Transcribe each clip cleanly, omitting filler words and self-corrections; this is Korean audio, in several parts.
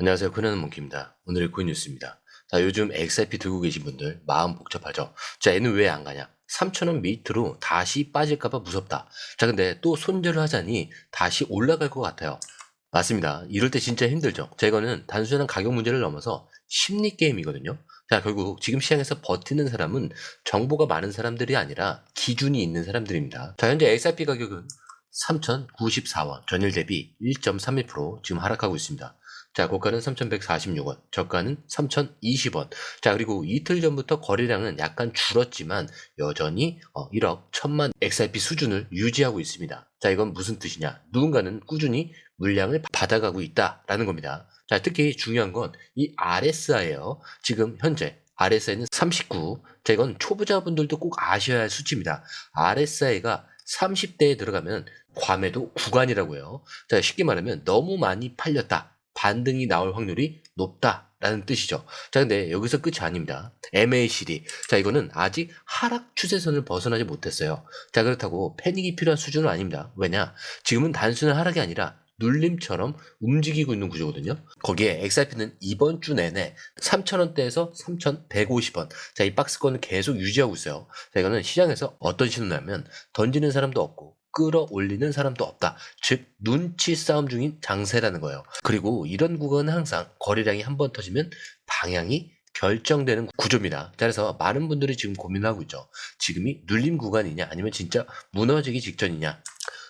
안녕하세요. 코리안 몽키입니다. 오늘의 코인 뉴스입니다. 자, 요즘 XRP 들고 계신 분들 마음 복잡하죠? 자, 얘는 왜 안 가냐? 3,000원 밑으로 다시 빠질까봐 무섭다. 자, 근데 또 손절을 하자니 다시 올라갈 것 같아요. 맞습니다. 이럴 때 진짜 힘들죠? 자, 이거는 단순한 가격 문제를 넘어서 심리 게임이거든요. 자, 결국 지금 시장에서 버티는 사람은 정보가 많은 사람들이 아니라 기준이 있는 사람들입니다. 자, 현재 XRP 가격은 3,094원, 전일 대비 1.31% 지금 하락하고 있습니다. 자, 고가는 3,146원, 저가는 3,020원. 자, 그리고 이틀 전부터 거래량은 약간 줄었지만 여전히 1억 1,000만 XRP 수준을 유지하고 있습니다. 자, 이건 무슨 뜻이냐? 누군가는 꾸준히 물량을 받아가고 있다라는 겁니다. 자, 특히 중요한 건 이 RSI예요. 지금 현재 RSI는 39. 자, 이건 초보자분들도 꼭 아셔야 할 수치입니다. RSI가 30대에 들어가면 과매도 구간이라고요. 자, 쉽게 말하면 너무 많이 팔렸다. 반등이 나올 확률이 높다라는 뜻이죠. 자, 근데 여기서 끝이 아닙니다. MACD. 자, 이거는 아직 하락 추세선을 벗어나지 못했어요. 자, 그렇다고 패닉이 필요한 수준은 아닙니다. 왜냐? 지금은 단순한 하락이 아니라 눌림처럼 움직이고 있는 구조거든요. 거기에 XRP는 이번 주 내내 3,000원대에서 3,150원. 자, 이 박스권을 계속 유지하고 있어요. 자, 이거는 시장에서 어떤 신호냐면 던지는 사람도 없고 끌어올리는 사람도 없다. 즉 눈치 싸움 중인 장세라는 거예요. 그리고 이런 구간은 항상 거래량이 한번 터지면 방향이 결정되는 구조입니다. 그래서 많은 분들이 지금 고민하고 있죠. 지금이 눌림 구간이냐 아니면 진짜 무너지기 직전이냐.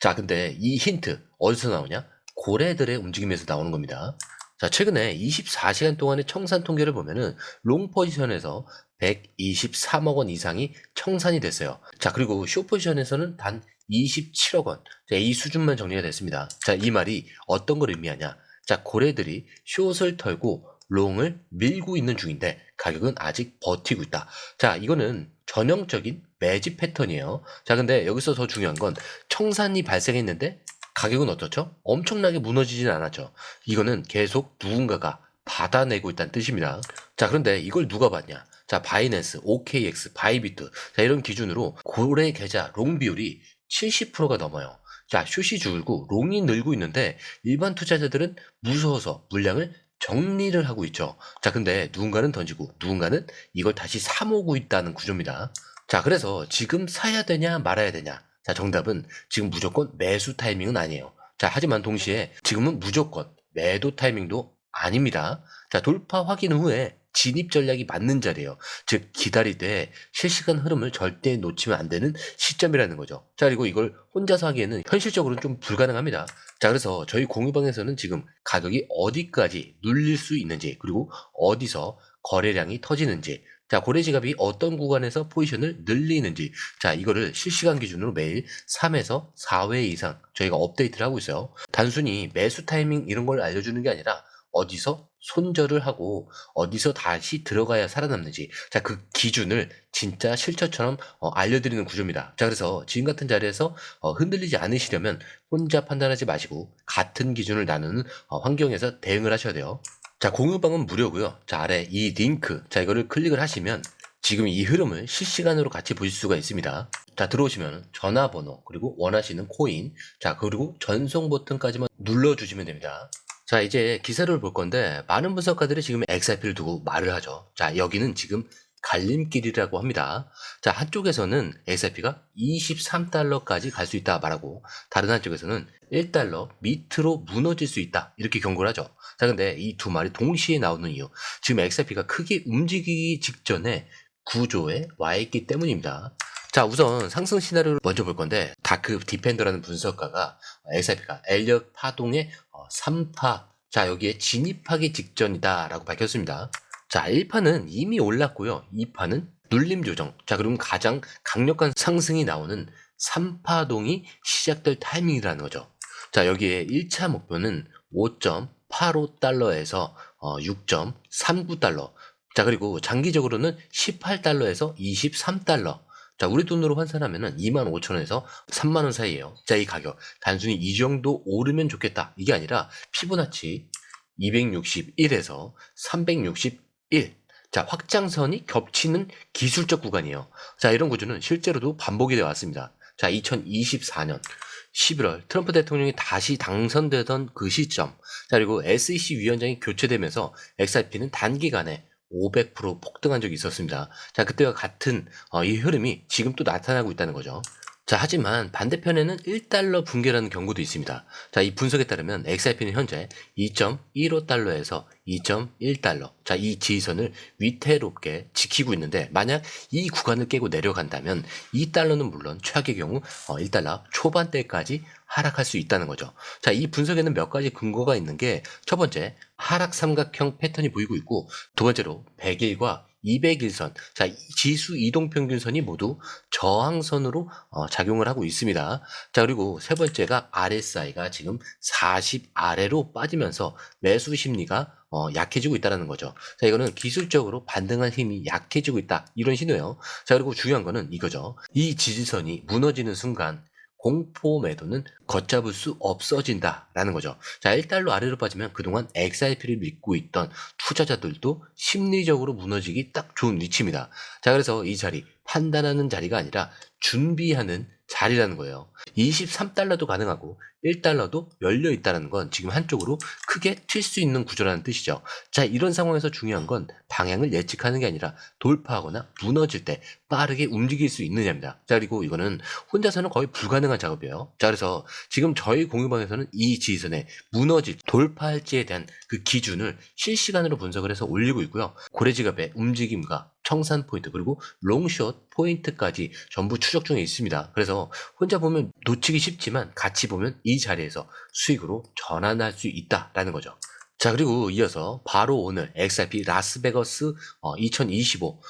자, 근데 이 힌트 어디서 나오냐? 고래들의 움직임에서 나오는 겁니다. 자, 최근에 24시간 동안의 청산 통계를 보면은 롱 포지션에서 123억 원 이상이 청산이 됐어요. 자, 그리고 숏 포지션에서는 단 27억 원. 자, 이 수준만 정리가 됐습니다. 자, 이 말이 어떤 걸 의미하냐? 자, 고래들이 숏을 털고 롱을 밀고 있는 중인데 가격은 아직 버티고 있다. 자, 이거는 전형적인 매집 패턴이에요. 자, 근데 여기서 더 중요한 건 청산이 발생했는데 가격은 어떻죠? 엄청나게 무너지진 않았죠. 이거는 계속 누군가가 받아내고 있다는 뜻입니다. 자, 그런데 이걸 누가 봤냐? 자, 바이낸스, OKX, 바이비트. 자, 이런 기준으로 고래 계좌 롱 비율이 70%가 넘어요. 자, 숏이 줄고 롱이 늘고 있는데 일반 투자자들은 무서워서 물량을 정리를 하고 있죠. 자, 근데 누군가는 던지고 누군가는 이걸 다시 사 모으고 있다는 구조입니다. 자, 그래서 지금 사야 되냐 말아야 되냐. 자, 정답은 지금 무조건 매수 타이밍은 아니에요. 자, 하지만 동시에 지금은 무조건 매도 타이밍도 아닙니다. 자, 돌파 확인 후에 진입 전략이 맞는 자리예요. 즉 기다리되 실시간 흐름을 절대 놓치면 안 되는 시점이라는 거죠. 자, 그리고 이걸 혼자서 하기에는 현실적으로는 좀 불가능합니다. 자, 그래서 저희 공유방에서는 지금 가격이 어디까지 눌릴 수 있는지, 그리고 어디서 거래량이 터지는지, 자, 고래지갑이 어떤 구간에서 포지션을 늘리는지, 자, 이거를 실시간 기준으로 매일 3에서 4회 이상 저희가 업데이트를 하고 있어요. 단순히 매수 타이밍 이런 걸 알려주는 게 아니라 어디서 손절을 하고 어디서 다시 들어가야 살아남는지, 자, 그 기준을 진짜 실처처럼 알려드리는 구조입니다. 자, 그래서 지금 같은 자리에서 흔들리지 않으시려면 혼자 판단하지 마시고 같은 기준을 나누는 환경에서 대응을 하셔야 돼요. 자, 공유방은 무료고요. 자, 아래 이 링크, 자, 이거를 클릭을 하시면 지금 이 흐름을 실시간으로 같이 보실 수가 있습니다. 자, 들어오시면 전화번호, 그리고 원하시는 코인, 자, 그리고 전송 버튼까지만 눌러주시면 됩니다. 자, 이제 기사를 볼 건데 많은 분석가들이 지금 XRP를 두고 말을 하죠. 자, 여기는 지금 갈림길이라고 합니다. 자, 한쪽에서는 XRP가 23달러까지 갈 수 있다 말하고 다른 한쪽에서는 1달러 밑으로 무너질 수 있다 이렇게 경고를 하죠. 자, 근데 이 두 말이 동시에 나오는 이유, 지금 XRP가 크게 움직이기 직전에 구조에 와 있기 때문입니다. 자, 우선 상승 시나리오를 먼저 볼 건데 다크 디펜더라는 분석가가 XRP가 엘리엇 파동의 3파, 자, 여기에 진입하기 직전이다 라고 밝혔습니다. 자, 1파는 이미 올랐고요. 2파는 눌림 조정. 자, 그럼 가장 강력한 상승이 나오는 3파동이 시작될 타이밍이라는 거죠. 자, 여기에 1차 목표는 5.85달러에서 6.39달러. 자, 그리고 장기적으로는 18달러에서 23달러. 자, 우리 돈으로 환산하면은 25,000원에서 30,000원 사이에요. 자, 이 가격. 단순히 이 정도 오르면 좋겠다. 이게 아니라 피보나치 261에서 361. 자, 확장선이 겹치는 기술적 구간이에요. 자, 이런 구조는 실제로도 반복이 되어 왔습니다. 자, 2024년 11월 트럼프 대통령이 다시 당선되던 그 시점, 자, 그리고 SEC 위원장이 교체되면서 XRP는 단기간에 500% 폭등한 적이 있었습니다. 자, 그때와 같은 이 흐름이 지금 또 나타나고 있다는 거죠. 자, 하지만 반대편에는 1달러 붕괴라는 경고도 있습니다. 자, 이 분석에 따르면 XRP는 현재 2.15달러에서 2.1달러. 자, 이 지지선을 위태롭게 지키고 있는데, 만약 이 구간을 깨고 내려간다면 2달러는 물론 최악의 경우 1달러 초반대까지 하락할 수 있다는 거죠. 자, 이 분석에는 몇 가지 근거가 있는 게, 첫 번째, 하락 삼각형 패턴이 보이고 있고, 두 번째로 100일과 200일선, 자, 지수 이동평균선이 모두 저항선으로 작용을 하고 있습니다. 자, 그리고 세 번째가 RSI가 지금 40 아래로 빠지면서 매수 심리가 약해지고 있다는 거죠. 자, 이거는 기술적으로 반등한 힘이 약해지고 있다, 이런 신호예요. 자, 그리고 중요한 거는 이거죠. 이 지지선이 무너지는 순간 공포 매도는 걷잡을 수 없어진다라는 거죠. 자, 1달러 아래로 빠지면 그동안 XRP를 믿고 있던 투자자들도 심리적으로 무너지기 딱 좋은 위치입니다. 자, 그래서 이 자리, 판단하는 자리가 아니라 준비하는 자리라는 거예요. 23달러도 가능하고 1달러도 열려 있다는 건 지금 한쪽으로 크게 튈 수 있는 구조라는 뜻이죠. 자, 이런 상황에서 중요한 건 방향을 예측하는 게 아니라 돌파하거나 무너질 때 빠르게 움직일 수 있느냐입니다. 자, 그리고 이거는 혼자서는 거의 불가능한 작업이에요. 자, 그래서 지금 저희 공유방에서는 이 지지선에 무너질, 돌파할지에 대한 그 기준을 실시간으로 분석을 해서 올리고 있고요. 고래지갑의 움직임과 청산 포인트, 그리고 롱숏 포인트까지 전부 추적 중에 있습니다. 그래서 혼자 보면 놓치기 쉽지만 같이 보면 이 자리에서 수익으로 전환할 수 있다라는 거죠. 자, 그리고 이어서 바로 오늘 XRP 라스베거스 2025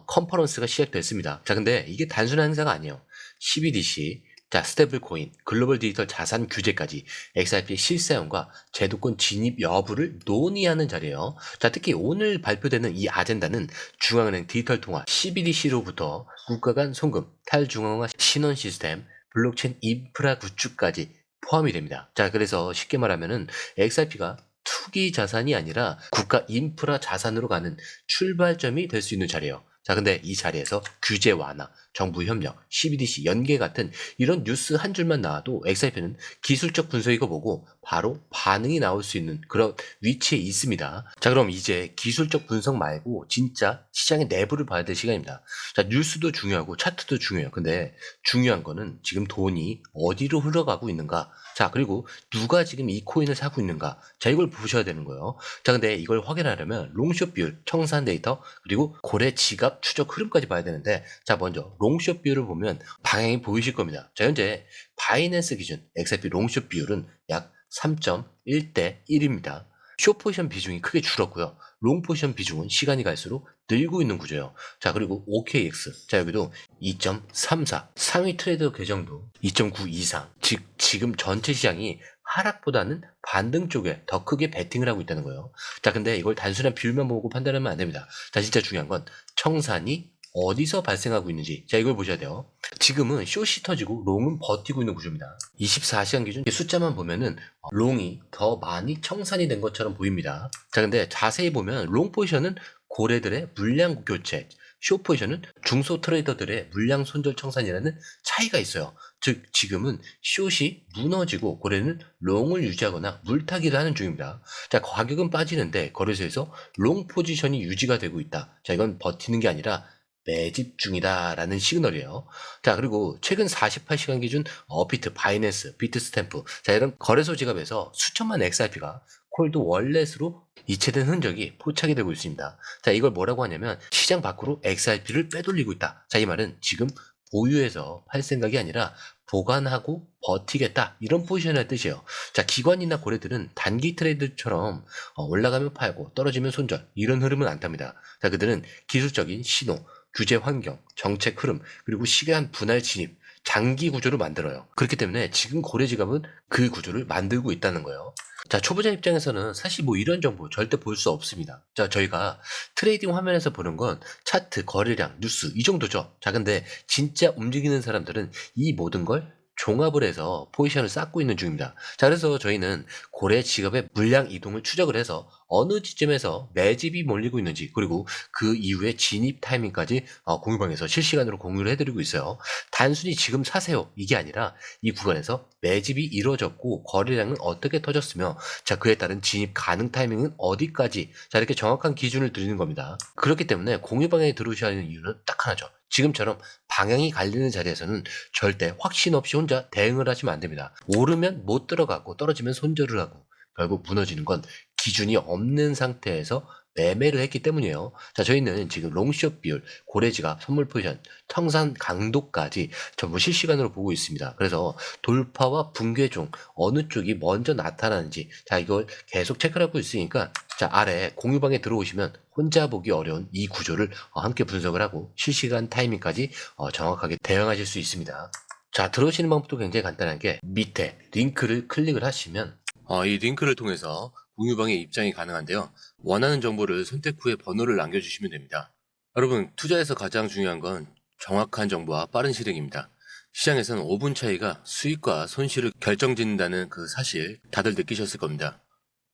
컨퍼런스가 시작됐습니다. 자, 근데 이게 단순한 행사가 아니에요. CBDC, 자, 스테이블 코인, 글로벌 디지털 자산 규제까지 XRP의 실사용과 제도권 진입 여부를 논의하는 자리예요. 자, 특히 오늘 발표되는 이 아젠다는 중앙은행 디지털 통화 CBDC로부터 국가 간 송금, 탈중앙화 신원 시스템, 블록체인 인프라 구축까지 포함이 됩니다. 자, 그래서 쉽게 말하면은 XRP가 투기 자산이 아니라 국가 인프라 자산으로 가는 출발점이 될 수 있는 자리예요. 자, 근데 이 자리에서 규제 완화, 정부 협력, CBDC 연계 같은 이런 뉴스 한 줄만 나와도 XRP는 기술적 분석이고 보고 바로 반응이 나올 수 있는 그런 위치에 있습니다. 자, 그럼 이제 기술적 분석 말고 진짜 시장의 내부를 봐야 될 시간입니다. 자, 뉴스도 중요하고 차트도 중요해요. 근데 중요한 거는 지금 돈이 어디로 흘러가고 있는가. 자, 그리고 누가 지금 이 코인을 사고 있는가. 자, 이걸 보셔야 되는 거예요. 자, 근데 이걸 확인하려면 롱숏 비율, 청산 데이터, 그리고 고래 지갑 추적 흐름까지 봐야 되는데, 자, 먼저 롱숏 비율을 보면 방향이 보이실 겁니다. 자, 현재 바이낸스 기준 XRP 롱숏 비율은 약 3.1대 1입니다. 숏 포지션 비중이 크게 줄었고요. 롱 포지션 비중은 시간이 갈수록 늘고 있는 구조예요. 자, 그리고 OKX. 자, 여기도 2.34. 상위 트레이더 계정도 2.9 이상. 즉, 지금 전체 시장이 하락보다는 반등 쪽에 더 크게 베팅을 하고 있다는 거예요. 자, 근데 이걸 단순한 비율만 보고 판단하면 안 됩니다. 자, 진짜 중요한 건 청산이 어디서 발생하고 있는지, 자, 이걸 보셔야 돼요. 지금은 숏이 터지고 롱은 버티고 있는 구조입니다. 24시간 기준 숫자만 보면은 롱이 더 많이 청산이 된 것처럼 보입니다. 자, 근데 자세히 보면 롱 포지션은 고래들의 물량 교체, 숏 포지션은 중소 트레이더들의 물량 손절 청산이라는 차이가 있어요. 즉, 지금은 숏이 무너지고 고래는 롱을 유지하거나 물타기를 하는 중입니다. 자, 가격은 빠지는데 거래소에서 롱 포지션이 유지가 되고 있다. 자, 이건 버티는 게 아니라 매집 중이다라는 시그널이에요. 자, 그리고 최근 48시간 기준 비트, 바이낸스, 비트스탬프, 자, 이런 거래소 지갑에서 수천만 XRP가 콜드 월렛으로 이체된 흔적이 포착이 되고 있습니다. 자, 이걸 뭐라고 하냐면 시장 밖으로 XRP를 빼돌리고 있다. 자, 이 말은 지금 보유해서 팔 생각이 아니라 보관하고 버티겠다, 이런 포지션의 뜻이에요. 자, 기관이나 고래들은 단기 트레이드처럼 올라가면 팔고 떨어지면 손절, 이런 흐름은 안 탑니다. 자, 그들은 기술적인 신호, 규제 환경, 정책 흐름, 그리고 시간 분할 진입, 장기 구조를 만들어요. 그렇기 때문에 지금 고래지갑은 그 구조를 만들고 있다는 거예요. 자, 초보자 입장에서는 사실 뭐 이런 정보 절대 볼 수 없습니다. 자, 저희가 트레이딩 화면에서 보는 건 차트, 거래량, 뉴스 이 정도죠. 자, 근데 진짜 움직이는 사람들은 이 모든 걸 종합을 해서 포지션을 쌓고 있는 중입니다. 자, 그래서 저희는 고래 지갑의 물량 이동을 추적을 해서 어느 지점에서 매집이 몰리고 있는지, 그리고 그 이후에 진입 타이밍까지 공유방에서 실시간으로 공유를 해드리고 있어요. 단순히 지금 사세요 이게 아니라 이 구간에서 매집이 이루어졌고 거래량은 어떻게 터졌으며, 자, 그에 따른 진입 가능 타이밍은 어디까지, 자, 이렇게 정확한 기준을 드리는 겁니다. 그렇기 때문에 공유방에 들어오셔야 하는 이유는 딱 하나죠. 지금처럼 방향이 갈리는 자리에서는 절대 확신 없이 혼자 대응을 하시면 안 됩니다. 오르면 못 들어가고 떨어지면 손절을 하고 결국 무너지는 건 기준이 없는 상태에서 매매를 했기 때문이에요. 자, 저희는 지금 롱숏 비율, 고래지갑, 선물 포지션, 청산 강도까지 전부 실시간으로 보고 있습니다. 그래서 돌파와 붕괴 중 어느 쪽이 먼저 나타나는지, 자, 이걸 계속 체크를 하고 있으니까, 자, 아래 공유방에 들어오시면 혼자 보기 어려운 이 구조를 함께 분석을 하고 실시간 타이밍까지 정확하게 대응하실 수 있습니다. 자, 들어오시는 방법도 굉장히 간단한 게, 밑에 링크를 클릭을 하시면 이 링크를 통해서 공유방에 입장이 가능한데요. 원하는 정보를 선택 후에 번호를 남겨주시면 됩니다. 여러분, 투자에서 가장 중요한 건 정확한 정보와 빠른 실행입니다. 시장에서는 5분 차이가 수익과 손실을 결정짓는다는 그 사실 다들 느끼셨을 겁니다.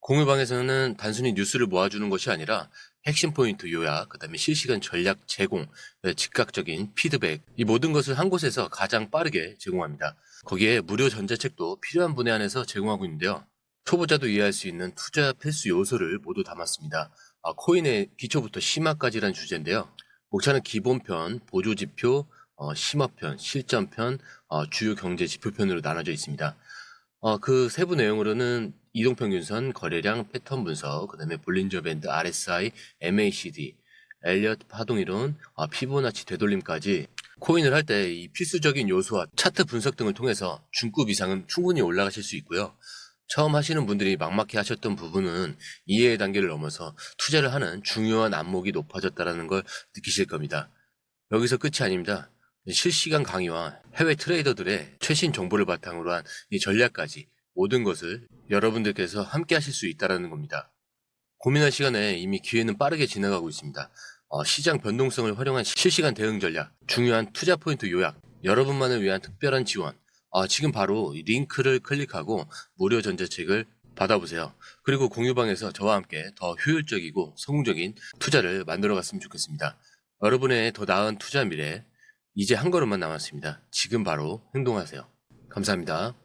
공유방에서는 단순히 뉴스를 모아주는 것이 아니라 핵심 포인트 요약, 그 다음에 실시간 전략 제공, 즉각적인 피드백, 이 모든 것을 한 곳에서 가장 빠르게 제공합니다. 거기에 무료 전자책도 필요한 분야 안에서 제공하고 있는데요. 초보자도 이해할 수 있는 투자 필수 요소를 모두 담았습니다. 코인의 기초부터 심화까지란 주제인데요. 목차는 기본편, 보조지표, 심화편, 실전편, 주요 경제 지표편으로 나눠져 있습니다. 그 세부 내용으로는 이동평균선, 거래량, 패턴 분석, 그 다음에 볼린저 밴드, RSI, MACD, 엘리엇 파동이론, 피보나치 되돌림까지 코인을 할 때 이 필수적인 요소와 차트 분석 등을 통해서 중급 이상은 충분히 올라가실 수 있고요. 처음 하시는 분들이 막막해 하셨던 부분은 이해의 단계를 넘어서 투자를 하는 중요한 안목이 높아졌다는 걸 느끼실 겁니다. 여기서 끝이 아닙니다. 실시간 강의와 해외 트레이더들의 최신 정보를 바탕으로 한 이 전략까지 모든 것을 여러분들께서 함께 하실 수 있다는 겁니다. 고민할 시간에 이미 기회는 빠르게 지나가고 있습니다. 시장 변동성을 활용한 실시간 대응 전략, 중요한 투자 포인트 요약, 여러분만을 위한 특별한 지원, 지금 바로 이 링크를 클릭하고 무료 전자책을 받아보세요. 그리고 공유방에서 저와 함께 더 효율적이고 성공적인 투자를 만들어 갔으면 좋겠습니다. 여러분의 더 나은 투자 미래, 이제 한 걸음만 남았습니다. 지금 바로 행동하세요. 감사합니다.